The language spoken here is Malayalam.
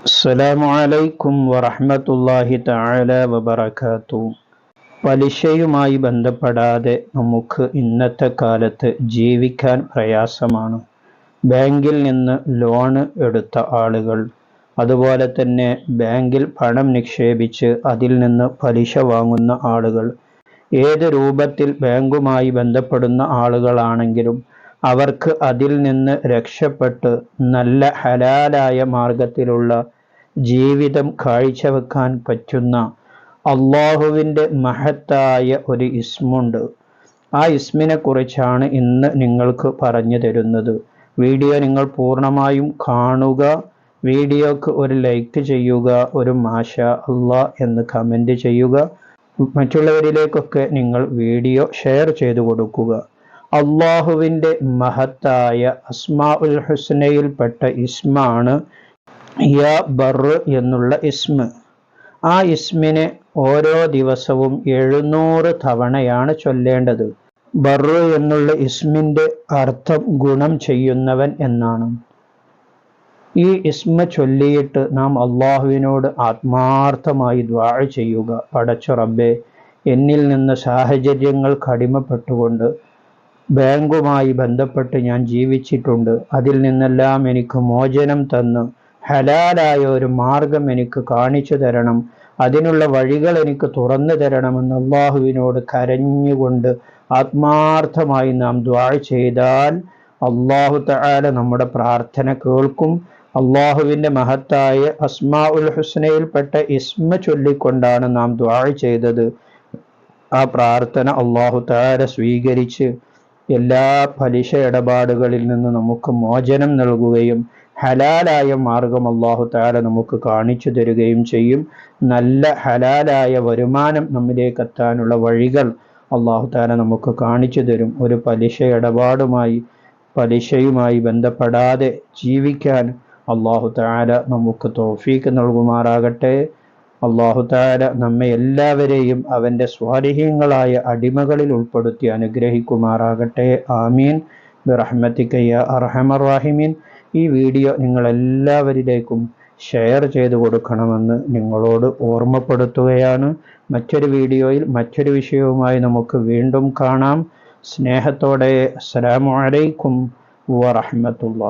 അസ്സലാമു അലൈക്കും വറഹ്മത്തുള്ളാഹി തആല വബറകാതുഹു. പലിശയുമായി ബന്ധപ്പെടാതെ നമുക്ക് ഇന്നത്തെ കാലത്ത് ജീവിക്കാൻ പ്രയാസമാണ്. ബാങ്കിൽ നിന്ന് ലോണ് എടുത്ത ആളുകൾ, അതുപോലെ തന്നെ ബാങ്കിൽ പണം നിക്ഷേപിച്ച് അതിൽ നിന്ന് പലിശ വാങ്ങുന്ന ആളുകൾ, ഏത് രൂപത്തിൽ ബാങ്കുമായി ബന്ധപ്പെടുന്ന ആളുകളാണെങ്കിലും അവർക്ക് അതിൽ നിന്ന് രക്ഷപ്പെട്ട് നല്ല ഹലാലായ മാർഗത്തിലുള്ള ജീവിതം കാഴ്ചവെക്കാൻ പറ്റുന്ന അള്ളാഹുവിൻ്റെ മഹത്തായ ഒരു ഇസ്മുണ്ട്. ആ ഇസ്മിനെ കുറിച്ചാണ് ഇന്ന് നിങ്ങൾക്ക് പറഞ്ഞു തരുന്നത്. വീഡിയോ നിങ്ങൾ പൂർണ്ണമായും കാണുക. വീഡിയോക്ക് ഒരു ലൈക്ക് ചെയ്യുക, ഒരു മാഷാ അല്ലാ എന്ന് കമൻറ്റ് ചെയ്യുക. മറ്റുള്ളവരിലേക്കൊക്കെ നിങ്ങൾ വീഡിയോ ഷെയർ ചെയ്തു കൊടുക്കുക. അള്ളാഹുവിൻ്റെ മഹത്തായ അസ്മാഉൽ ഹുസ്നയിൽപ്പെട്ട ഇസ്മാണ് യാ ബർറ് എന്നുള്ള ഇസ്മ. ആ ഇസ്മിനെ ഓരോ ദിവസവും 700 തവണയാണ് ചൊല്ലേണ്ടത്. ബർറ് എന്നുള്ള ഇസ്മിൻ്റെ അർത്ഥം ഗുണം ചെയ്യുന്നവൻ എന്നാണ്. ഈ ഇസ്മ ചൊല്ലിയിട്ട് നാം അള്ളാഹുവിനോട് ആത്മാർത്ഥമായി ദുആ ചെയ്യുക. പടച്ച റബ്ബേ, എന്നിൽ നിന്ന് സാഹചര്യങ്ങൾ കടിമപ്പെട്ടുകൊണ്ട് ബാങ്കുമായി ബന്ധപ്പെട്ട് ഞാൻ ജീവിച്ചിട്ടുണ്ട്. അതിൽ നിന്നെല്ലാം എനിക്ക് മോചനം തന്ന് ഹലാലായ ഒരു മാർഗം എനിക്ക് കാണിച്ചു തരണം, അതിനുള്ള വഴികൾ എനിക്ക് തുറന്നു തരണമെന്ന് അള്ളാഹുവിനോട് കരഞ്ഞുകൊണ്ട് ആത്മാർത്ഥമായി നാം ദുആ ചെയ്താൽ അള്ളാഹു തആല നമ്മുടെ പ്രാർത്ഥന കേൾക്കും. അള്ളാഹുവിൻ്റെ മഹത്തായ അസ്മാഉൽ ഹുസ്നയിൽപ്പെട്ട ഇസ്മ ചൊല്ലിക്കൊണ്ടാണ് നാം ദുആ ചെയ്തത്. ആ പ്രാർത്ഥന അള്ളാഹു തആല സ്വീകരിച്ച് എല്ലാ പലിശ ഇടപാടുകളിൽ നിന്ന് നമുക്ക് മോചനം നൽകുകയും ഹലാലായ മാർഗം അള്ളാഹു തആല നമുക്ക് കാണിച്ചു തരികയും ചെയ്യും. നല്ല ഹലാലായ വരുമാനം നമ്മിലേക്ക് എത്താനുള്ള വഴികൾ അള്ളാഹു തആല നമുക്ക് കാണിച്ചു തരും. ഒരു പലിശ പലിശയുമായി ബന്ധപ്പെടാതെ ജീവിക്കാൻ അള്ളാഹു തആല നമുക്ക് തൗഫീഖ് നൽകുമാറാകട്ടെ. അള്ളാഹു തആല നമ്മെ എല്ലാവരെയും അവൻ്റെ സ്വാലിഹീങ്ങളായ അടിമകളിൽ ഉൾപ്പെടുത്തി അനുഗ്രഹിക്കുമാറാകട്ടെ. ആമീൻ ബിറഹ്മതിക യാ അർഹമർ റഹീമീൻ. ഈ വീഡിയോ നിങ്ങളെല്ലാവരിലേക്കും ഷെയർ ചെയ്തു കൊടുക്കണമെന്ന് നിങ്ങളോട് ഓർമ്മപ്പെടുത്തുകയാണ്. മറ്റൊരു വീഡിയോയിൽ മറ്റൊരു വിഷയവുമായി നമുക്ക് വീണ്ടും കാണാം. സ്നേഹത്തോടെ അസ്സലാമു അലൈക്കും വറഹ്മത്തുള്ളാഹി.